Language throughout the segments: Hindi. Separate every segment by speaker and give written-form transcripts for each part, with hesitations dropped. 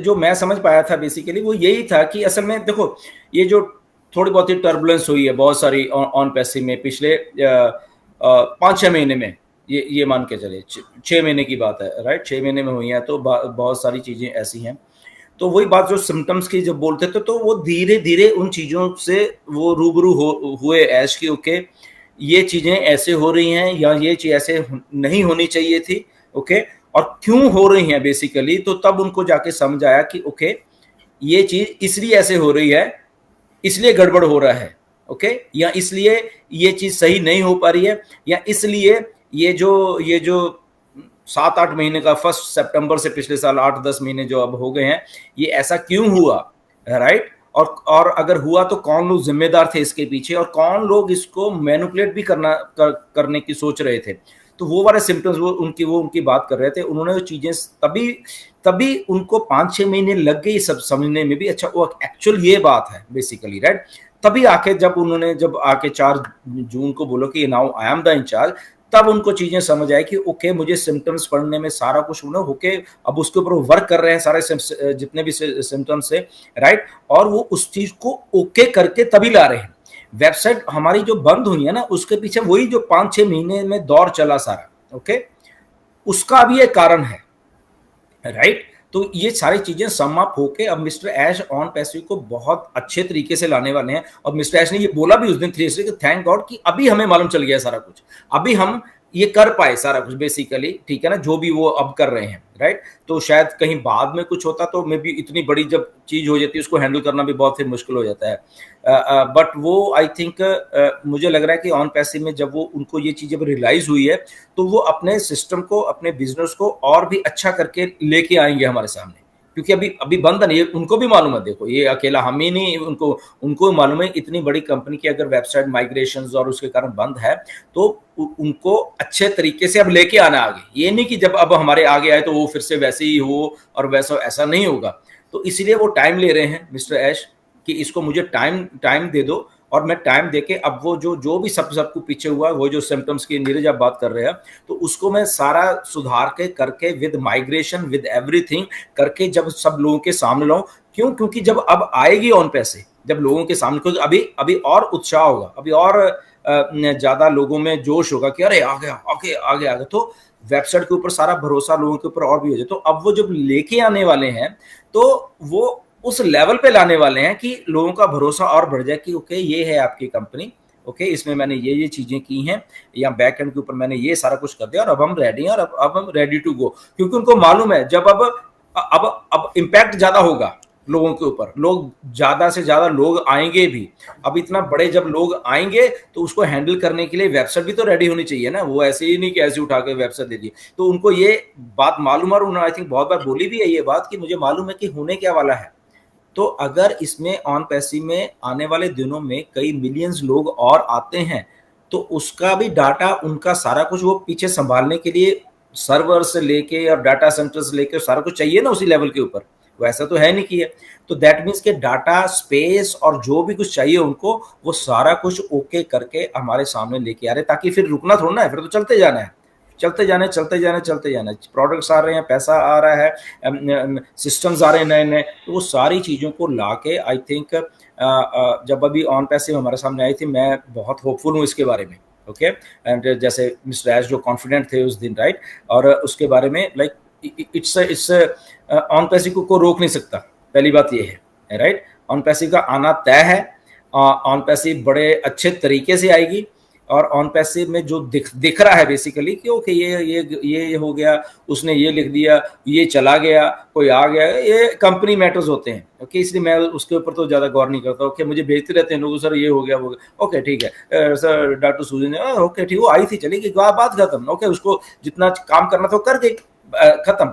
Speaker 1: जो मैं समझ पाया था बेसिकली वो यही था कि असल में देखो, ये जो थोड़ी बहुत ही टर्बुलेंस हुई है बहुत सारी ऑन पैसिव में पिछले 5-6 महीने में, ये मान के चले 6 महीने की बात है, राइट, 6 महीने में हुई है, तो बहुत सारी चीजें ऐसी हैं। तो वही बात जो सिम्टम्स की जब बोलते थे, तो वो धीरे धीरे उन चीजों से वो रूबरू हुए ऐश की, ओके ये चीजें ऐसे हो रही हैं या ये चीज ऐसे नहीं होनी चाहिए थी, ओके, और क्यों हो रही हैं बेसिकली। तो तब उनको जाके समझ आया कि ओके ये चीज इसलिए ऐसे हो रही है, इसलिए गड़बड़ हो रहा है, ओके, या इसलिए ये चीज सही नहीं हो पा रही है, या इसलिए ये जो 7-8 महीने का 1 सितंबर से पिछले साल 8-10 महीने जो अब हो गए हैं, ये ऐसा क्यों हुआ, राइट, और अगर हुआ तो कौन लोग जिम्मेदार थे इसके पीछे, और कौन लोग इसको मैनिपुलेट भी करने की सोच रहे थे। तो वो वाले सिम्टम्स वो उनकी बात कर रहे थे। उन्होंने वो चीजें तभी उनको 5-6 महीने लग गई सब समझने में भी, अच्छा वो एक्चुअल ये बात है बेसिकली, राइट। तभी आके जब आके 4 जून को बोलो कि now I am the in charge, तब उनको चीजें समझ आई कि ओके मुझे सिम्टम्स पढ़ने में सारा कुछ उन्होंने होके अब उसके ऊपर वर्क कर रहे हैं सारे जितने भी सिम्टम्स है, राइट, और वो उस चीज को ओके करके तभी ला रहे हैं। वेबसाइट हमारी जो बंद हुई है ना, उसके पीछे वही जो 5-6 महीने में दौर चला सारा, ओके, उसका भी एक कारण है, राइट। तो ये सारी चीजें सम अप होके अब मिस्टर ऐश ऑन पैसिव को बहुत अच्छे तरीके से लाने वाले हैं। और मिस्टर ऐश ने ये बोला भी उस दिन 3 कि थैंक गॉड कि अभी हमें मालूम चल गया सारा कुछ, अभी हम ये कर पाए सारा कुछ बेसिकली, ठीक है ना, जो भी वो अब कर रहे हैं, राइट। तो शायद कहीं बाद में कुछ होता तो मे बी इतनी बड़ी जब चीज हो जाती है उसको हैंडल करना भी बहुत फिर मुश्किल हो जाता है। बट वो आई थिंक मुझे लग रहा है कि ऑन पैसिव में जब वो उनको ये चीज जब रियलाइज हुई है, तो वो अपने सिस्टम को, अपने बिजनेस को और भी अच्छा करके लेके आएंगे हमारे सामने, क्योंकि अभी बंद नहीं है। उनको भी मालूम है, देखो ये अकेला हम ही नहीं, उनको मालूम है इतनी बड़ी कंपनी की अगर वेबसाइट माइग्रेशंस और उसके कारण बंद है, तो उनको अच्छे तरीके से अब लेके आना आगे। ये नहीं कि जब अब हमारे आगे आए तो वो फिर से वैसे ही हो और वैसा ऐसा नहीं होगा। तो इसलिए वो टाइम ले रहे हैं मिस्टर ऐश कि इसको मुझे टाइम दे दो, और मैं टाइम देके अब वो जो भी सबको पीछे हुआ, वो जो सिम्टम्स की नीरज आप बात कर रहे हैं, तो उसको मैं सारा सुधार के करके विद माइग्रेशन विद एवरीथिंग करके जब सब लोगों के सामने लाऊं। क्योंकि जब अब आएगी ऑन पैसे, जब लोगों के सामने, क्योंकि अभी और उत्साह होगा, अभी और ज्यादा लोगों में जोश होगा कि अरे आ गया आगे, तो वेबसाइट के ऊपर सारा भरोसा लोगों के ऊपर और भी हो जाए। तो अब वो जब लेके आने वाले हैं, तो वो उस लेवल पे लाने वाले हैं कि लोगों का भरोसा और बढ़ जाए कि ओके ये है आपकी कंपनी, ओके इसमें मैंने ये चीजें की हैं, या बैक एंड के ऊपर मैंने ये सारा कुछ कर दिया, और अब हम रेडी हैं, और अब हम रेडी टू गो। क्योंकि उनको मालूम है जब अब इम्पैक्ट ज्यादा होगा लोगों के ऊपर, लोग ज्यादा से ज्यादा लोग आएंगे भी। अब इतना बड़े जब लोग आएंगे तो उसको हैंडल करने के लिए वेबसाइट भी तो रेडी होनी चाहिए ना, वो ऐसे ही नहीं कि ऐसे उठा के वेबसाइट दे दी। तो उनको ये बात मालूम है, और उन्होंने आई थिंक बहुत बार बोली भी है ये बात कि मुझे मालूम है कि होने क्या वाला है। तो अगर इसमें ऑन पैसिव में आने वाले दिनों में कई मिलियंस लोग और आते हैं, तो उसका भी डाटा, उनका सारा कुछ वो पीछे संभालने के लिए सर्वर से लेके और डाटा सेंटर से लेके सारा कुछ चाहिए ना उसी लेवल के ऊपर। वैसा तो है नहीं कि है। तो दैट मीन्स के डाटा स्पेस और जो भी कुछ चाहिए उनको, वो सारा कुछ ओके करके हमारे सामने लेके आ रहे, ताकि फिर रुकना थोड़ा ना है, फिर तो चलते जाना है, चलते जाने। प्रोडक्ट्स आ रहे हैं, पैसा आ रहा है, सिस्टम्स आ रहे हैं नए नए। तो वो सारी चीज़ों को लाके आई थिंक जब अभी ऑन पैसिव हमारे सामने आई थी, मैं बहुत होपफुल हूँ इसके बारे में, ओके। एंड जैसे मिस्टर ऐश जो कॉन्फिडेंट थे उस दिन, राइट, और उसके बारे में लाइक इट्स ऑन पैसिव को रोक नहीं सकता, पहली बात ये है, राइट। ऑन पैसिव का आना तय है, ऑन पैसिव बड़े अच्छे तरीके से आएगी, और ऑन पैसिव में जो दिख रहा है बेसिकली कि ओके ये हो गया, उसने ये लिख दिया, ये चला गया, कोई आ गया, ये कंपनी मैटर्स होते हैं, ओके। इसलिए मैं उसके ऊपर तो ज्यादा गौर नहीं करता। ओके मुझे भेजते रहते हैं लोग, सर ये हो गया वो गया, ओके ठीक है सर, डॉक्टर सूजन ने ओके ठीक, वो आई थी चली गई, बात खत्म, ओके उसको जितना काम करना था कर गई, खत्म।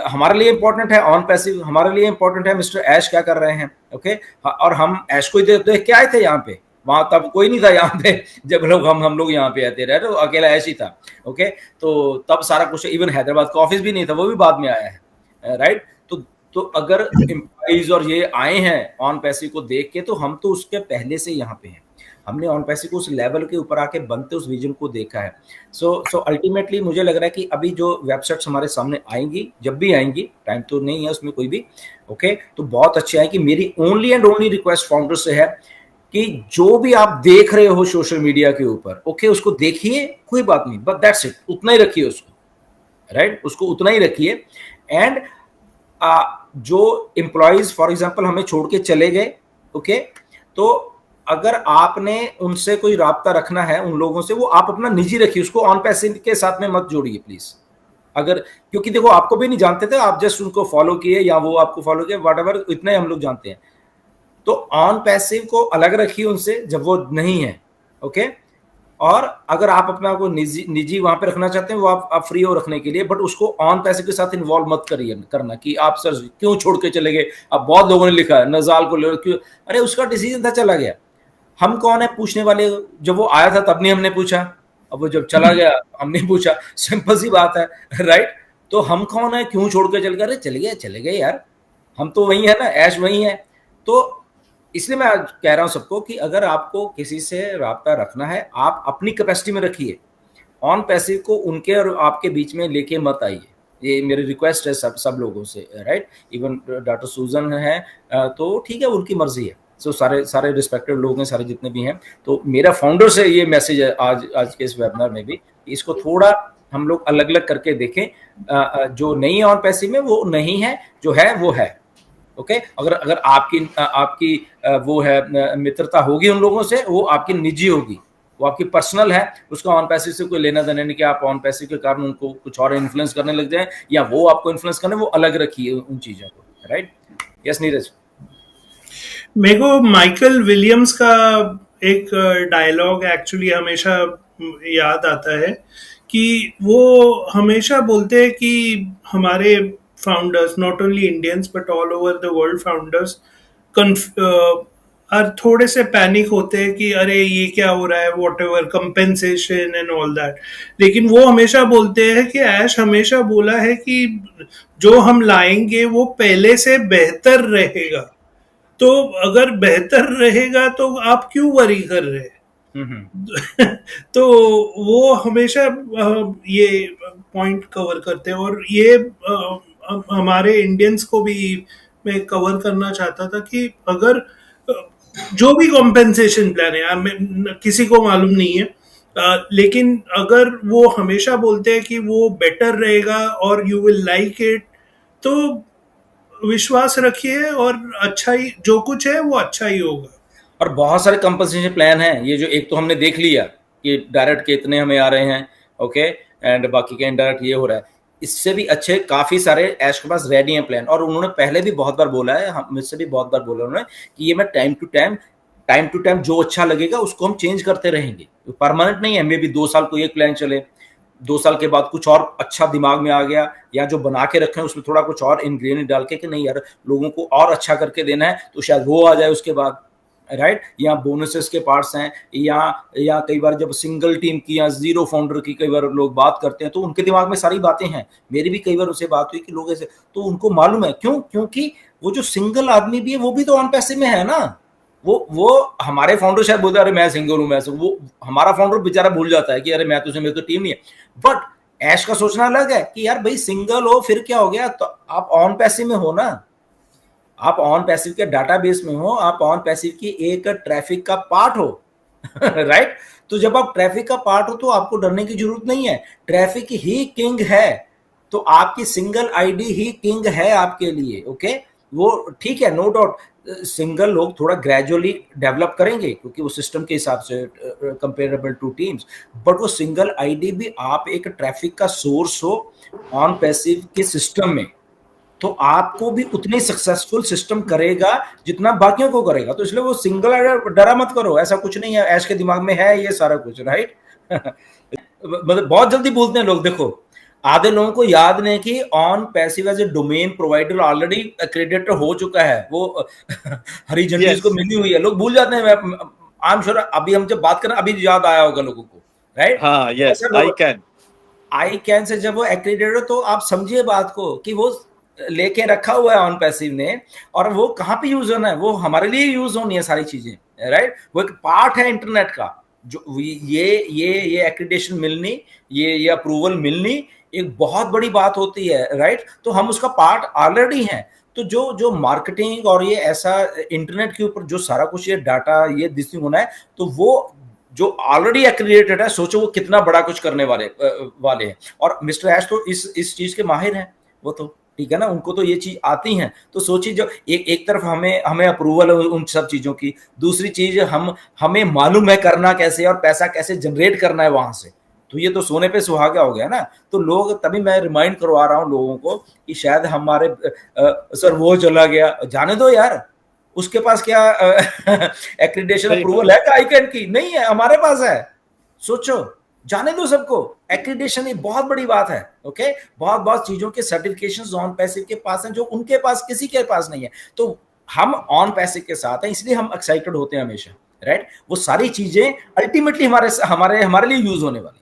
Speaker 1: हमारे लिए इंपॉर्टेंट है ऑन पैसिव, हमारे लिए इंपॉर्टेंट है मिस्टर ऐश क्या कर रहे हैं, ओके। और हम ऐश को देख के आए थे यहाँ पे, वहां तब कोई नहीं था यहाँ पे, जब हम लोग यहाँ पे आते रहे, तो अकेला ऐश ही था, ओके। तो तब सारा कुछ, इवन हैदराबाद का ऑफिस भी नहीं था, वो भी बाद में आया है, राइट। तो अगर एम्प्लॉइज और ये आए हैं ऑन पैसिव को देख के, तो हम तो उसके पहले से यहाँ पे हैं। हमने ऑन पैसिव को उस लेवल के ऊपर आके बनते उस विजन को देखा है। सो अल्टीमेटली मुझे लग रहा है कि अभी जो वेबसाइट्स हमारे सामने आएंगी, जब भी आएंगी, टाइम तो नहीं है उसमें कोई भी, ओके, तो बहुत अच्छे आएंगी। मेरी only and only request founder से है कि जो भी आप देख रहे हो सोशल मीडिया के ऊपर, ओके, उसको देखिए, कोई बात नहीं, बट दैट्स इट, उतना ही रखिए उसको, राइट, उसको उतना ही रखिए। एंड जो एम्प्लॉयज फॉर एग्जांपल हमें छोड़ के चले गए, ओके, तो अगर आपने उनसे कोई राब्ता रखना है उन लोगों से, वो आप अपना निजी रखिए, उसको ऑन पैसिव के साथ में मत जोड़िए प्लीज। अगर, क्योंकि देखो आपको भी नहीं जानते थे, आप जस्ट उनको फॉलो किए या वो आपको फॉलो किए, व्हाटएवर, इतना ही हम लोग जानते हैं। तो ऑन पैसिव को अलग रखिए उनसे जब वो नहीं है, ओके। और अगर आप अपना को निजी वहां पे रखना चाहते हैं, वो आप फ्री हो रखने के लिए, बट उसको ऑन पैसिव के साथ इन्वॉल्व मत करिए करना कि आप सर क्यों छोड़ के चले गए। अब बहुत लोगों ने लिखा है नजाल को ले क्यों, अरे उसका डिसीजन था, चला गया, हम कौन है पूछने वाले। जब वो आया था तब नहीं हमने पूछा, अब वो जब चला गया हमने पूछा, सिंपल सी बात है, राइट। तो हम कौन है, क्यों छोड़ के चल गए, अरे चले गए यार, हम तो वही है ना, ऐश वही है। तो इसलिए मैं कह रहा हूं सबको कि अगर आपको किसी से राब्ता रखना है, आप अपनी कैपेसिटी में रखिए, ऑन पैसिव को उनके और आपके बीच में लेके मत आइए। ये मेरी रिक्वेस्ट है सब लोगों से, राइट। इवन डॉक्टर सूजन है तो ठीक है, उनकी मर्जी है। सो सारे रिस्पेक्टेड लोग हैं, सारे जितने भी हैं। तो मेरा फाउंडर से ये मैसेज है आज के इस वेबिनार में भी, इसको थोड़ा हम लोग अलग अलग करके देखें। जो नहीं है ऑन पैसिव में वो नहीं है, जो है वो है, ओके। अगर आपकी वो है मित्रता होगी उन लोगों से, वो आपकी निजी होगी, वो आपकी पर्सनल है, उसका ऑन पैसिव से कोई लेना देना नहीं कि आप ऑन पैसिव के कारण उनको कुछ और इन्फ्लुएंस करने लग जाए या वो आपको इन्फ्लुएंस करने, वो अलग रखिए उन चीजों को, राइट। यस नीरज।
Speaker 2: मेरे को माइकल विलियम्स का एक डायलॉग एक्चुअली हमेशा याद आता है कि वो हमेशा बोलते हैं कि हमारे founders, not only Indians but all over the world founders और थोड़े से पैनिक होते हैं कि अरे ये क्या हो रहा है, what ever compensation and all that. लेकिन वो हमेशा बोलते हैं कि ऐश हमेशा बोला है कि जो हम लाएंगे वो पहले से बेहतर रहेगा, तो अगर बेहतर रहेगा तो आप क्यों वरी कर रहे हैं। तो वो हमेशा ये पॉइंट कवर करते हैं, और ये हमारे इंडियंस को भी मैं कवर करना चाहता था कि अगर जो भी कॉम्पेंसेशन प्लान है, किसी को मालूम नहीं है, लेकिन अगर वो हमेशा बोलते हैं कि वो बेटर रहेगा और यू विल लाइक इट, तो विश्वास रखिए और अच्छा ही, जो कुछ है वो अच्छा ही होगा।
Speaker 1: और बहुत सारे कंपनसेशन प्लान हैं, ये जो एक तो हमने देख लिया कि डायरेक्ट के इतने हमें आ रहे हैं, ओके, एंड बाकी के इनडायरेक्ट ये हो रहा है। इससे भी अच्छे काफी सारे ऐश के पास रेडी हैं प्लान, और उन्होंने पहले भी बहुत बार बोला है, मुझसे भी बहुत बार बोला उन्होंने कि ये मैं टाइम टू टाइम जो अच्छा लगेगा उसको हम चेंज करते रहेंगे, परमानेंट नहीं है। मे भी 2 साल को एक प्लान चले, 2 साल के बाद कुछ और अच्छा दिमाग में आ गया, या जो बना के रखे हैं उसमें थोड़ा कुछ और इंग्रेडिएंट डाल के कि नहीं यार लोगों को और अच्छा करके देना है, तो शायद वो आ जाए उसके बाद, राइट। या बोनसेस के पार्ट्स हैं, या कई बार जब सिंगल टीम की या जीरो फाउंडर की कई बार लोग बात करते हैं तो उनके दिमाग में सारी बातें हैं। मेरी भी कई बार उससे बात हुई कि लोग ऐसे, तो उनको मालूम है क्यों, क्योंकि वो जो सिंगल आदमी भी है वो भी तो ऑन पैसिव में है ना। वो हमारे फाउंडर शायद बोलते अरे मैं सिंगल हूं, मैं वो हमारा फाउंडर बेचारा भूल जाता है कि अरे मैं तुझे, मेरी तो टीम नहीं है। बट ऐश का सोचना अलग है कि यार भाई सिंगल हो फिर क्या हो गया, तो आप ऑन पैसिव में हो ना, आप ऑन पैसिव के डाटाबेस में हो, आप ऑन पैसिव की एक ट्रैफिक का पार्ट हो, राइट। तो जब आप ट्रैफिक का पार्ट हो तो आपको डरने की जरूरत नहीं है, ट्रैफिक ही किंग है, तो आपकी सिंगल आईडी ही किंग है आपके लिए, ओके। वो ठीक है, नो डाउट सिंगल लोग थोड़ा ग्रेजुअली डेवलप करेंगे क्योंकि वो सिस्टम के हिसाब से कंपेरेबल टू टीम्स, बट वो सिंगल आईडी भी आप एक ट्रैफिक का सोर्स हो ऑन पैसिव के सिस्टम में, तो आपको भी उतनी सक्सेसफुल सिस्टम करेगा जितना बाकियों को करेगा। तो इसलिए वो सिंगल आईडी डरा मत करो, ऐसा कुछ नहीं है, ऐश के दिमाग में है ये सारा कुछ, राइट। मतलब बहुत जल्दी बोलते हैं लोग, देखो आधे लोगों को याद नहीं कि on passive as a domain provider already accredited हो चुका है, वो हरी झंडी
Speaker 3: Yes.
Speaker 1: उसको मिली हुई है, लोग भूल जाते हैं। आई एम श्योर अभी हम जब बात करें अभी याद आया होगा लोगों को, राइट।
Speaker 3: हाँ, yes, I can.
Speaker 1: I can say जब वो एक्रेडिटेड हो तो आप समझिए बात को कि वो लेके रखा हुआ है ऑन पैसिव ने, और वो कहाँ पे यूज होना है, वो हमारे लिए यूज होनी है सारी चीजें, राइट। वो एक पार्ट है इंटरनेट का, जो ये एक्रीडेशन मिलनी, ये अप्रूवल मिलनी एक बहुत बड़ी बात होती है, राइट। तो हम उसका पार्ट ऑलरेडी हैं। तो जो जो मार्केटिंग और ये ऐसा इंटरनेट के ऊपर जो सारा कुछ ये डाटा ये दिस होना है, तो वो जो ऑलरेडी एक्रीडेटेड है, सोचो वो कितना बड़ा कुछ करने वाले हैं। और मिस्टर ऐश तो इस चीज के माहिर हैं, वो तो ठीक है ना, उनको तो ये चीज आती हैं। तो सोचिए, जो एक तरफ हमें अप्रूवल है उन सब चीजों की, दूसरी चीज हमें मालूम है करना कैसे और पैसा कैसे जनरेट करना है वहां से। तो ये तो सोने पे सुहागा हो गया ना। तो लोग, तभी मैं रिमाइंड करवा रहा हूँ लोगों को कि शायद हमारे सर वो चला गया, जाने दो यार, उसके पास क्या एक्रीडेशन अप्रूवल है का आईकैन की? नहीं है, हमारे पास है। सोचो, जाने दो सबको, एक्रीडेशन एक बहुत बड़ी बात है। ओके, बहुत बहुत चीजों के सर्टिफिकेशन ऑन पैसिव के पास हैं जो उनके पास किसी के पास नहीं है। तो हम ऑन पैसिव के साथ हैं, इसलिए हम एक्साइटेड होते हैं हमेशा, राइट। वो सारी चीजें अल्टीमेटली हमारे हमारे हमारे लिए यूज होने वाली।